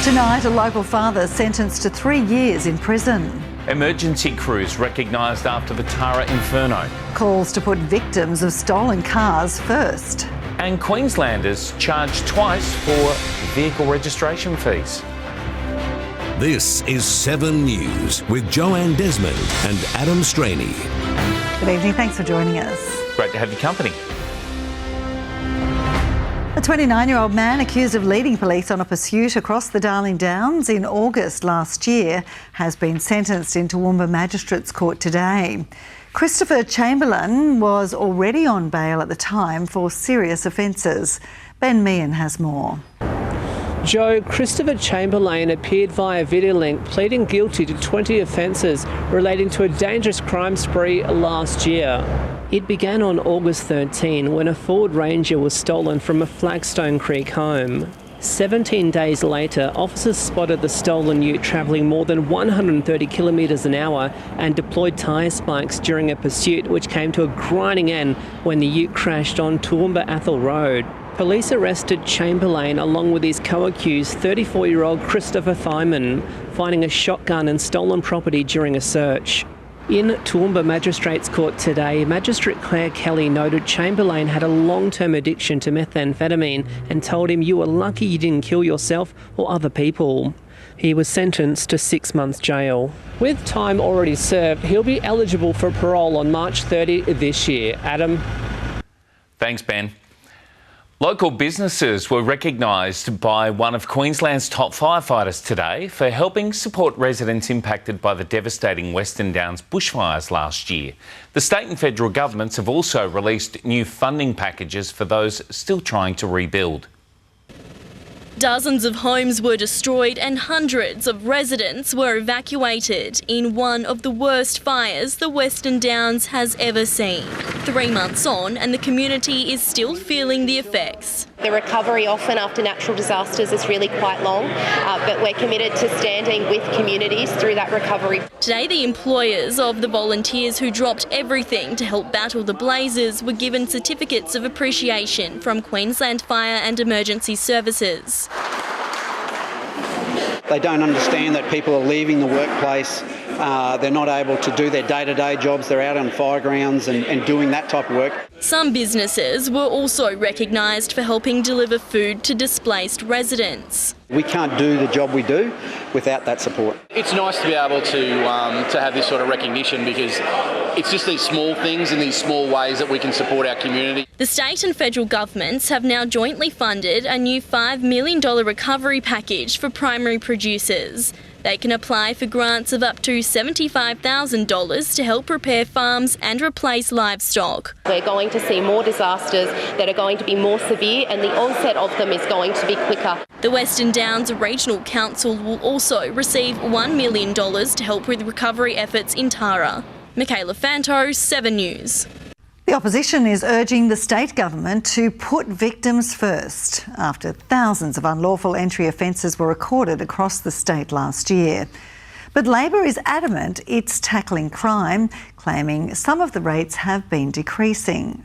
Tonight, a local father sentenced to 3 years in prison. Emergency crews recognised after the Tara Inferno. Calls to put victims of stolen cars first. And Queenslanders charged twice for vehicle registration fees. This is 7 News with Joanne, Desmond and Adam Straney. Good evening, thanks for joining us. Great to have your company. A 29-year-old man accused of leading police on a pursuit across the Darling Downs in August last year has been sentenced in Toowoomba Magistrates Court today. Christopher Chamberlain was already on bail at the time for serious offences. Ben Meehan has more. Joe, Christopher Chamberlain appeared via video link pleading guilty to 20 offences relating to a dangerous crime spree last year. It began on August 13 when a Ford Ranger was stolen from a Flagstone Creek home. 17 days later, officers spotted the stolen ute travelling more than 130 kilometres an hour and deployed tyre spikes during a pursuit which came to a grinding end when the ute crashed on Toowoomba Athol Road. Police arrested Chamberlain along with his co-accused 34-year-old Christopher Thyman, finding a shotgun and stolen property during a search. In Toowoomba Magistrates Court today, Magistrate Claire Kelly noted Chamberlain had a long-term addiction to methamphetamine and told him, "You were lucky you didn't kill yourself or other people." He was sentenced to 6 months jail. With time already served, he'll be eligible for parole on March 30 this year. Adam? Thanks, Ben. Local businesses were recognised by one of Queensland's top firefighters today for helping support residents impacted by the devastating Western Downs bushfires last year. The state and federal governments have also released new funding packages for those still trying to rebuild. Dozens of homes were destroyed and hundreds of residents were evacuated in one of the worst fires the Western Downs has ever seen. 3 months on, and the community is still feeling the effects. The recovery often after natural disasters is really quite long, but we're committed to standing with communities through that recovery. Today, the employers of the volunteers who dropped everything to help battle the blazes were given certificates of appreciation from Queensland Fire and Emergency Services. They don't understand that people are leaving the workplace. They're not able to do their day-to-day jobs. They're out on fire grounds and doing that type of work. Some businesses were also recognised for helping deliver food to displaced residents. We can't do the job we do without that support. It's nice to be able to have this sort of recognition because it's just these small things and these small ways that we can support our community. The state and federal governments have now jointly funded a new $5 million recovery package for primary producers. They can apply for grants of up to $75,000 to help repair farms and replace livestock. We're going to see more disasters that are going to be more severe, and the onset of them is going to be quicker. The Western Downs Regional Council will also receive $1 million to help with recovery efforts in Tara. Michaela Fanto, 7 News. The opposition is urging the state government to put victims first after thousands of unlawful entry offences were recorded across the state last year. But Labor is adamant it's tackling crime, claiming some of the rates have been decreasing.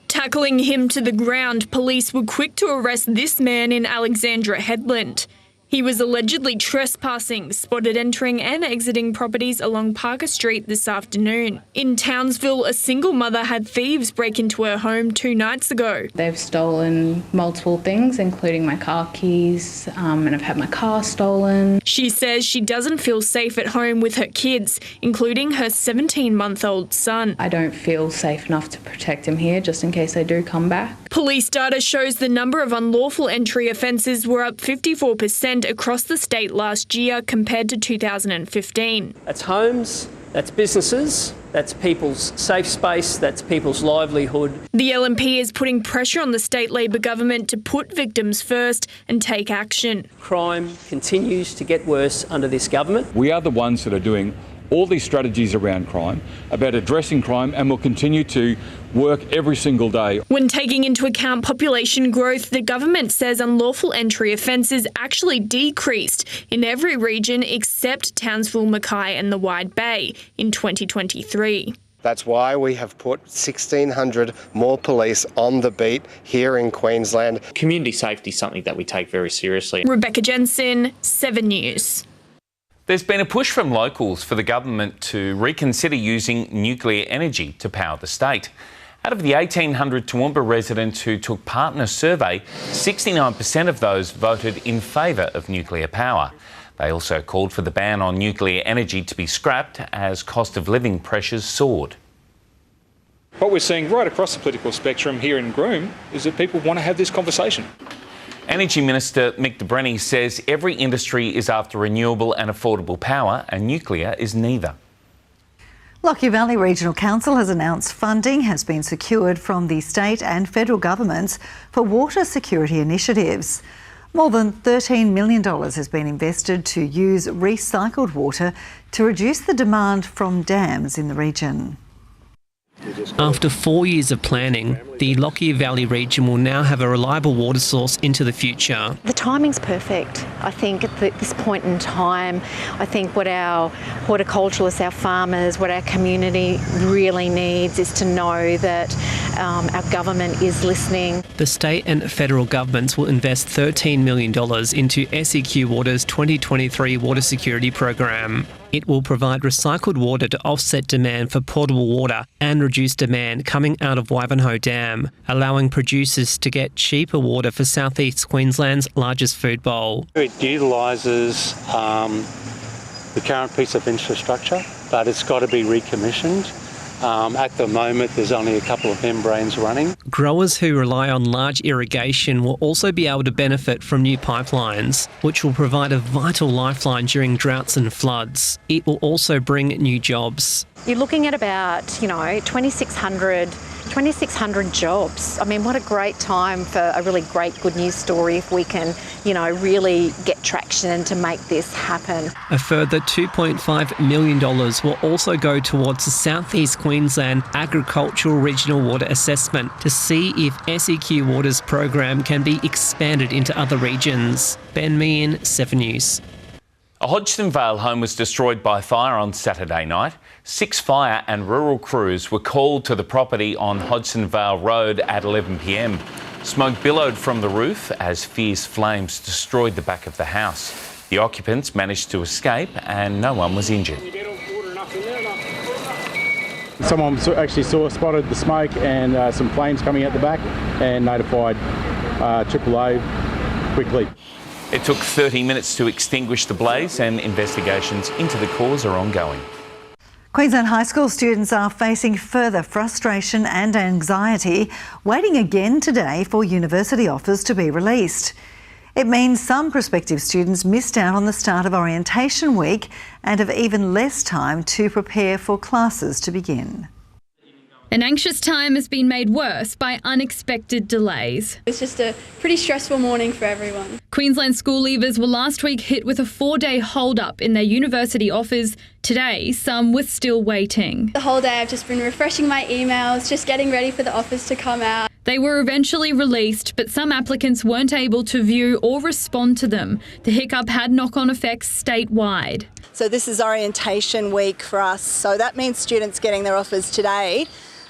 Tackling him to the ground, police were quick to arrest this man in Alexandra Headland. He was allegedly trespassing, spotted entering and exiting properties along Parker Street this afternoon. In Townsville, a single mother had thieves break into her home 2 nights ago. They've stolen multiple things, including my car keys, and I've had my car stolen. She says she doesn't feel safe at home with her kids, including her 17-month-old son. I don't feel safe enough to protect him here, just in case they do come back. Police data shows the number of unlawful entry offences were up 54% across the state last year compared to 2015. That's homes, that's businesses, that's people's safe space, that's people's livelihood. The LNP is putting pressure on the state Labor government to put victims first and take action. Crime continues to get worse under this government. We are the ones that are doing all these strategies around crime, about addressing crime, and will continue to work every single day. When taking into account population growth, the government says unlawful entry offences actually decreased in every region except Townsville, Mackay and the Wide Bay in 2023. That's why we have put 1,600 more police on the beat here in Queensland. Community safety is something that we take very seriously. Rebecca Jensen, 7 News. There's been a push from locals for the government to reconsider using nuclear energy to power the state. Out of the 1,800 Toowoomba residents who took part in a survey, 69% of those voted in favour of nuclear power. They also called for the ban on nuclear energy to be scrapped as cost of living pressures soared. What we're seeing right across the political spectrum here in Groom is that people want to have this conversation. Energy Minister Mick de Brenny says every industry is after renewable and affordable power, and nuclear is neither. Lockyer Valley Regional Council has announced funding has been secured from the state and federal governments for water security initiatives. More than $13 million has been invested to use recycled water to reduce the demand from dams in the region. After 4 years of planning, the Lockyer Valley region will now have a reliable water source into the future. The timing's perfect. I think at this point in time, I think what our horticulturalists, our farmers, what our community really needs is to know that our government is listening. The state and federal governments will invest $13 million into SEQ Water's 2023 water security program. It will provide recycled water to offset demand for potable water and reduce demand coming out of Wivenhoe Dam, allowing producers to get cheaper water for South East Queensland's largest food bowl. It utilises the current piece of infrastructure, but it's got to be recommissioned. At the moment, there's only a couple of membranes running. Growers who rely on large irrigation will also be able to benefit from new pipelines, which will provide a vital lifeline during droughts and floods. It will also bring new jobs. You're looking at about, 2,600 jobs. I mean, what a great time for a really great good news story if we can, really get traction to make this happen. A further $2.5 million will also go towards the South East Queensland Agricultural Regional Water Assessment to see if SEQ Water's program can be expanded into other regions. Ben Meehan, 7 News. A Hodgsonvale home was destroyed by fire on Saturday night. 6 fire and rural crews were called to the property on Hodgsonvale Road at 11 p.m. Smoke billowed from the roof as fierce flames destroyed the back of the house. The occupants managed to escape and no one was injured. Someone actually spotted the smoke and some flames coming out the back and notified AAA quickly. It took 30 minutes to extinguish the blaze and investigations into the cause are ongoing. Queensland high school students are facing further frustration and anxiety, waiting again today for university offers to be released. It means some prospective students missed out on the start of orientation week and have even less time to prepare for classes to begin. An anxious time has been made worse by unexpected delays. It's just a pretty stressful morning for everyone. Queensland school leavers were last week hit with a 4-day hold-up in their university offers. Today, some were still waiting. The whole day I've just been refreshing my emails, just getting ready for the offers to come out. They were eventually released, but some applicants weren't able to view or respond to them. The hiccup had knock-on effects statewide. So this is orientation week for us. So that means students getting their offers today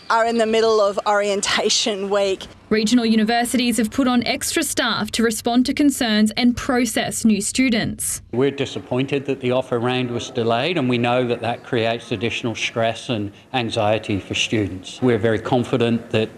are in the middle of orientation week. Regional universities have put on extra staff to respond to concerns and process new students. We're disappointed that the offer round was delayed, and we know that that creates additional stress and anxiety for students. We're very confident that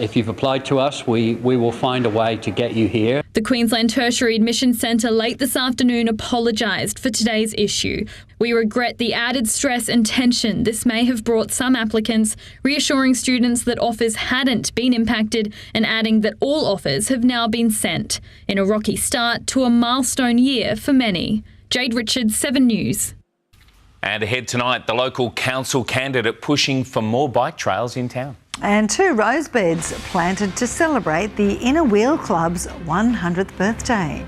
if you've applied to us, we will find a way to get you here. The Queensland Tertiary Admissions Centre late this afternoon apologised for today's issue. We regret the added stress and tension this may have brought some applicants, reassuring students that offers hadn't been impacted and adding that all offers have now been sent. In a rocky start to a milestone year for many. Jade Richards, 7 News. And ahead tonight, the local council candidate pushing for more bike trails in town. And 2 rose beds planted to celebrate the Inner Wheel Club's 100th birthday.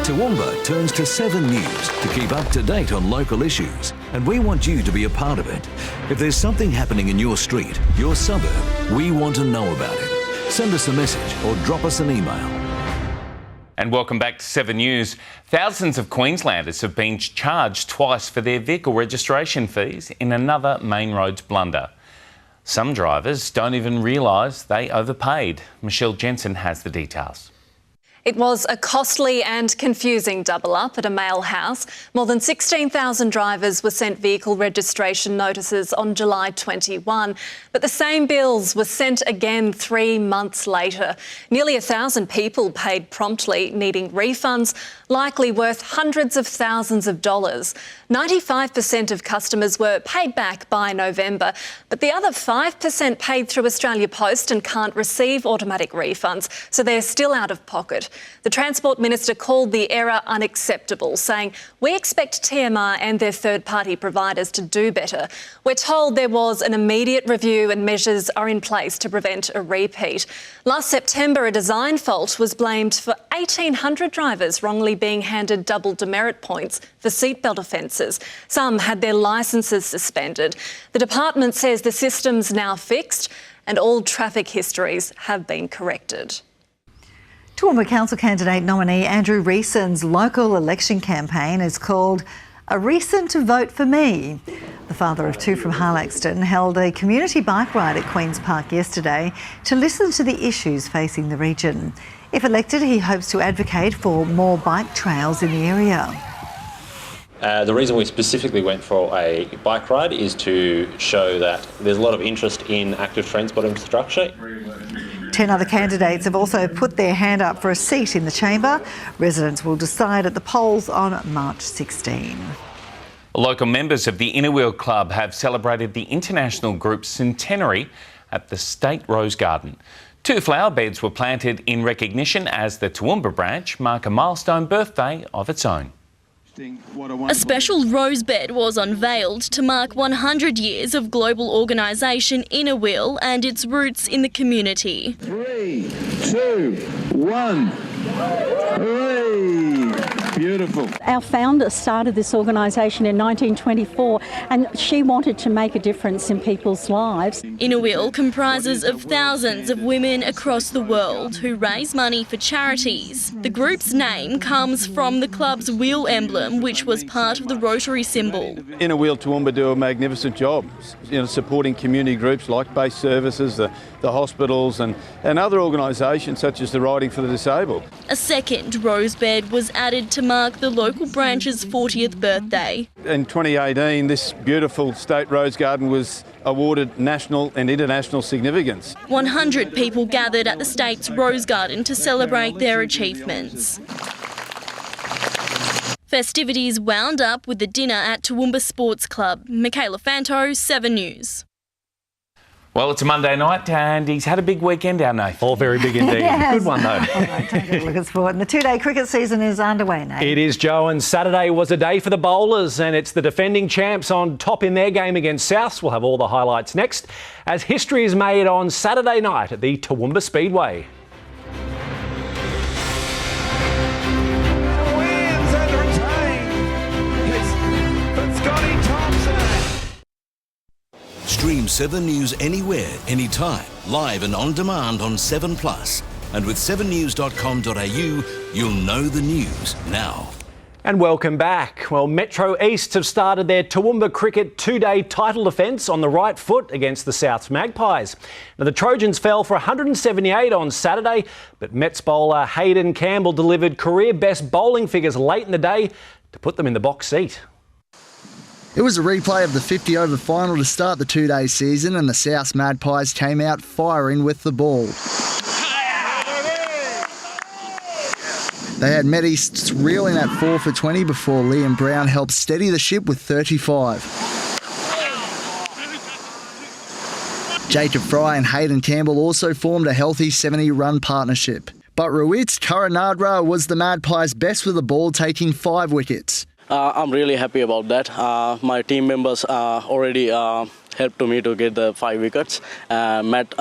Toowoomba turns to 7 News to keep up to date on local issues, and we want you to be a part of it. If there's something happening in your street, your suburb, we want to know about it. Send us a message or drop us an email. And welcome back to 7 News. Thousands of Queenslanders have been charged twice for their vehicle registration fees in another main roads blunder. Some drivers don't even realise they overpaid. Michelle Jensen has the details. It was a costly and confusing double-up at a mail house. More than 16,000 drivers were sent vehicle registration notices on July 21, but the same bills were sent again 3 months later. Nearly 1,000 people paid promptly, needing refunds, likely worth hundreds of thousands of dollars. 95% of customers were paid back by November, but the other 5% paid through Australia Post and can't receive automatic refunds, so they're still out of pocket. The Transport Minister called the error unacceptable, saying, "We expect TMR and their third-party providers to do better. We're told there was an immediate review and measures are in place to prevent a repeat." Last September, a design fault was blamed for 1,800 drivers wrongly being handed double demerit points for seatbelt offences. Some had their licences suspended. The department says the system's now fixed and all traffic histories have been corrected. Toowoomba Council candidate nominee Andrew Reeson's local election campaign is called A Recent Vote for Me. The father of two from Harlaxton held a community bike ride at Queen's Park yesterday to listen to the issues facing the region. If elected, he hopes to advocate for more bike trails in the area. The reason we specifically went for a bike ride is to show that there's a lot of interest in active transport infrastructure. 10 other candidates have also put their hand up for a seat in the chamber. Residents will decide at the polls on March 16. Local members of the Inner Wheel Club have celebrated the International Group's centenary at the State Rose Garden. 2 flower beds were planted in recognition as the Toowoomba branch mark a milestone birthday of its own. A special rose bed was unveiled to mark 100 years of global organisation Inner Wheel and its roots in the community. 3, 2, 1. Hooray! Beautiful. Our founder started this organisation in 1924 and she wanted to make a difference in people's lives. Inner Wheel comprises of thousands of women across the world who raise money for charities. The group's name comes from the club's wheel emblem, which was part of the Rotary symbol. Inner Wheel Toowoomba do a magnificent job, supporting community groups like base services, the hospitals and other organisations such as the Riding for the Disabled. A second rose bed was added to mark the local branch's 40th birthday. In 2018, this beautiful State Rose Garden was awarded national and international significance. 100 people gathered at the state's Rose Garden to celebrate their achievements. Festivities wound up with the dinner at Toowoomba Sports Club. Michaela Fanto, 7 News. Well, it's a Monday night and he's had a big weekend, our Nath. Oh, very big indeed. Yes. Good one, though. All right, take a look at sport. And the 2-day cricket season is underway now. It is, Jo, and Saturday was a day for the bowlers and it's the defending champs on top in their game against Souths. We'll have all the highlights next as history is made on Saturday night at the Toowoomba Speedway. Wins and retains. Scotty Thompson. Stream 7 News anywhere, anytime, live and on demand on 7plus. And with 7news.com.au, you'll know the news now. And welcome back. Well, Metro East have started their Toowoomba Cricket 2-day title defence on the right foot against the Souths Magpies. Now, the Trojans fell for 178 on Saturday, but Mets bowler Hayden Campbell delivered career-best bowling figures late in the day to put them in the box seat. It was a replay of the 50-over final to start the 2-day season and the South Magpies came out firing with the ball. They had Met East reeling at 4 for 20 before Liam Brown helped steady the ship with 35. Jacob Fry and Hayden Campbell also formed a healthy 70-run partnership. But Rohit Karanadra was the Magpies' best with the ball, taking 5 wickets. I'm really happy about that. My team members already helped me to get the 5 wickets. Matt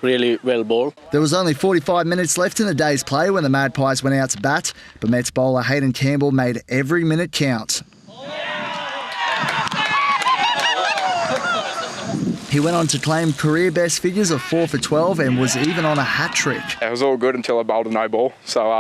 really well bowled. There was only 45 minutes left in the day's play when the Magpies went out to bat, but Mets bowler Hayden Campbell made every minute count. He went on to claim career best figures of 4 for 12 and was even on a hat trick. It was all good until I bowled a no ball, so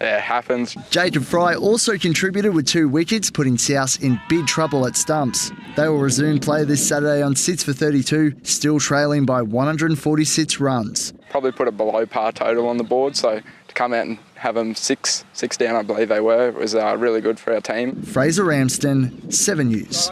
it happens. Jacob Fry also contributed with 2 wickets, putting South in big trouble at stumps. They will resume play this Saturday on 6 for 32, still trailing by 146 runs. Probably put a below par total on the board, so to come out and have them six down, I believe they were, it was really good for our team. Fraser Ramsden, 7 News.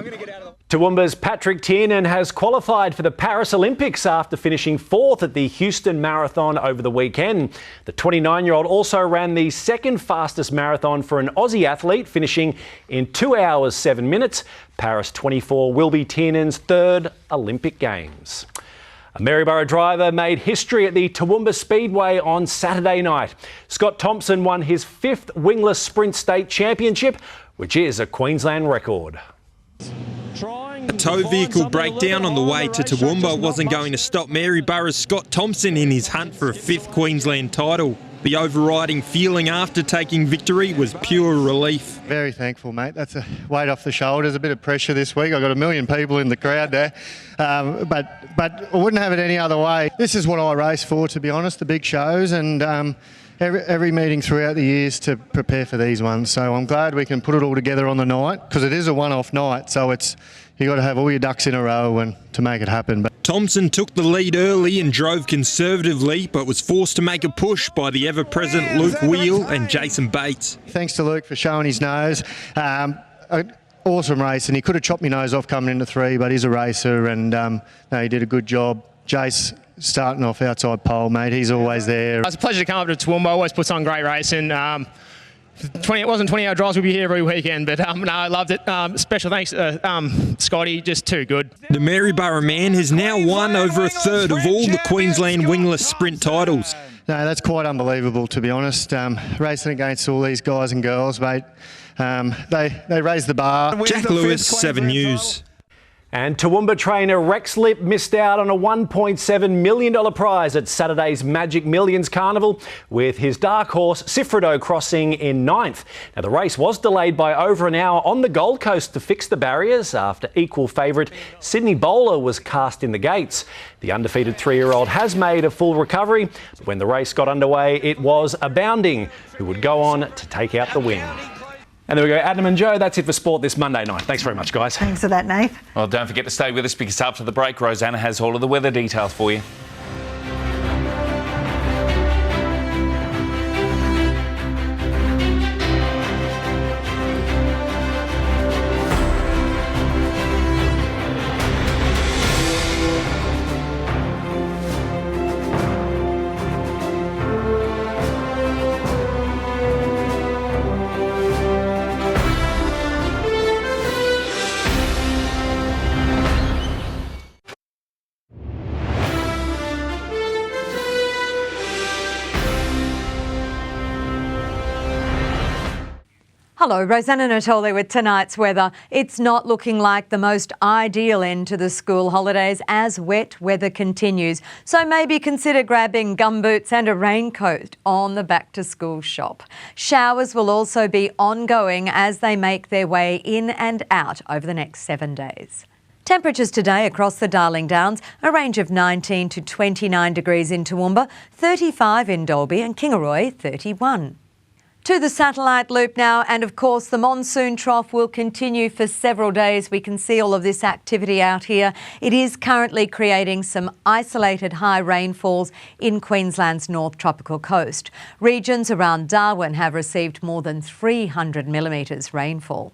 Toowoomba's Patrick Tiernan has qualified for the Paris Olympics after finishing 4th at the Houston Marathon over the weekend. The 29-year-old also ran the second fastest marathon for an Aussie athlete, finishing in 2 hours 7 minutes. Paris 24 will be Tiernan's 3rd Olympic Games. A Maryborough driver made history at the Toowoomba Speedway on Saturday night. Scott Thompson won his 5th wingless sprint state championship, which is a Queensland record. A tow vehicle breakdown on the way to Toowoomba wasn't going to stop Maryborough's Scott Thompson in his hunt for a 5th Queensland title. The overriding feeling after taking victory was pure relief. Very thankful, mate. That's a weight off the shoulders, a bit of pressure this week. I've got 1 million people in the crowd there, but I wouldn't have it any other way. This is what I race for, to be honest, the big shows, and every meeting throughout the years to prepare for these ones. So I'm glad we can put it all together on the night, because it is a one-off night, so you got to have all your ducks in a row and to make it happen. But Thompson took the lead early and drove conservatively, but was forced to make a push by the ever-present Luke Wheel and Jason Bates. Thanks to Luke for showing his nose. Awesome race, and he could have chopped my nose off coming into 3, but he's a racer, and he did a good job. Jace starting off outside pole, mate. He's always there. It's a pleasure to come up to Toowoomba. Always puts on great racing. It wasn't 20-hour drives. We'd be here every weekend, but no, I loved it. Special thanks to Scotty, just too good. The Maryborough man has now won over 1/3 of all the Queensland wingless sprint titles. No, that's quite unbelievable, to be honest. Racing against all these guys and girls, mate. They raised the bar. Jack Lewis, 7 News. And Toowoomba trainer Rex Lip missed out on a $1.7 million prize at Saturday's Magic Millions Carnival with his dark horse Cifredo crossing in 9th. Now, the race was delayed by over an hour on the Gold Coast to fix the barriers after equal favourite Sydney Bowler was cast in the gates. The undefeated 3-year-old has made a full recovery, but when the race got underway, it was Abounding who would go on to take out the win. And there we go, Adam and Joe, that's it for sport this Monday night. Thanks very much, guys. Thanks for that, Nath. Well, don't forget to stay with us because after the break, Rosanna has all of the weather details for you. Hello, Rosanna Natoli with tonight's weather. It's not looking like the most ideal end to the school holidays as wet weather continues. So maybe consider grabbing gumboots and a raincoat on the back to school shop. Showers will also be ongoing as they make their way in and out over the next 7 days. Temperatures today across the Darling Downs, a range of 19 to 29 degrees in Toowoomba, 35 in Dalby and Kingaroy, 31. To the satellite loop now, and of course the monsoon trough will continue for several days. We can see all of this activity out here. It is currently creating some isolated high rainfalls in Queensland's North Tropical Coast. Regions around Darwin have received more than 300 millimetres rainfall.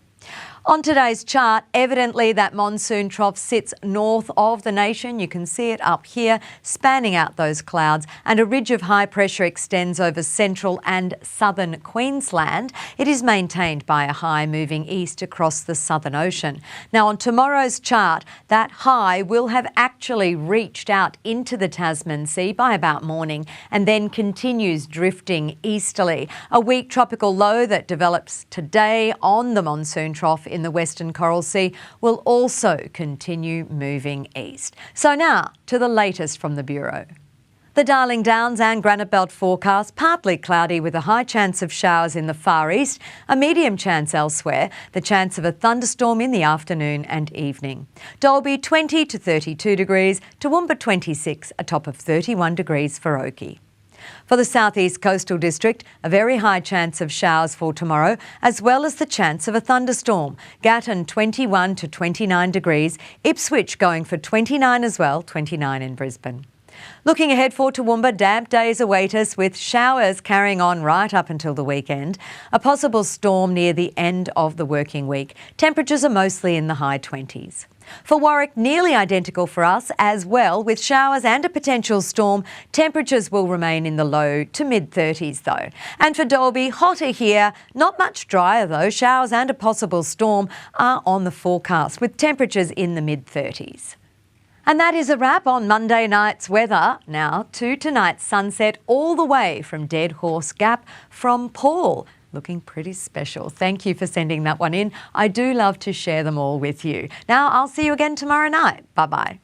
On today's chart, evidently that monsoon trough sits north of the nation. You can see it up here, spanning out those clouds, and a ridge of high pressure extends over central and southern Queensland. It is maintained by a high moving east across the Southern Ocean. Now, on tomorrow's chart, that high will have actually reached out into the Tasman Sea by about morning and then continues drifting easterly. A weak tropical low that develops today on the monsoon trough in the Western Coral Sea will also continue moving east. So now to the latest from the Bureau. The Darling Downs and Granite Belt forecast, partly cloudy with a high chance of showers in the far east, a medium chance elsewhere, the chance of a thunderstorm in the afternoon and evening. Dalby 20 to 32 degrees, Toowoomba 26, a top of 31 degrees for Oakey. For the southeast coastal district, a very high chance of showers for tomorrow, as well as the chance of a thunderstorm. Gatton 21 to 29 degrees, Ipswich going for 29 as well, 29 in Brisbane. Looking ahead for Toowoomba, damp days await us with showers carrying on right up until the weekend. A possible storm near the end of the working week. Temperatures are mostly in the high 20s. For Warwick, nearly identical for us as well, with showers and a potential storm. Temperatures will remain in the low to mid-30s though. And for Dalby, hotter here, not much drier though. Showers and a possible storm are on the forecast with temperatures in the mid-30s. And that is a wrap on Monday night's weather. Now to tonight's sunset all the way from Dead Horse Gap from Paul. Looking pretty special. Thank you for sending that one in. I do love to share them all with you. Now I'll see you again tomorrow night. Bye-bye.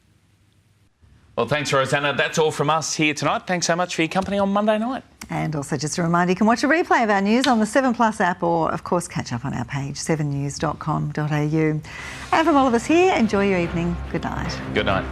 Well, thanks, Rosanna. That's all from us here tonight. Thanks so much for your company on Monday night. And also just a reminder, you can watch a replay of our news on the 7plus app or, of course, catch up on our page, 7news.com.au. And from all of us here, enjoy your evening. Good night. Good night.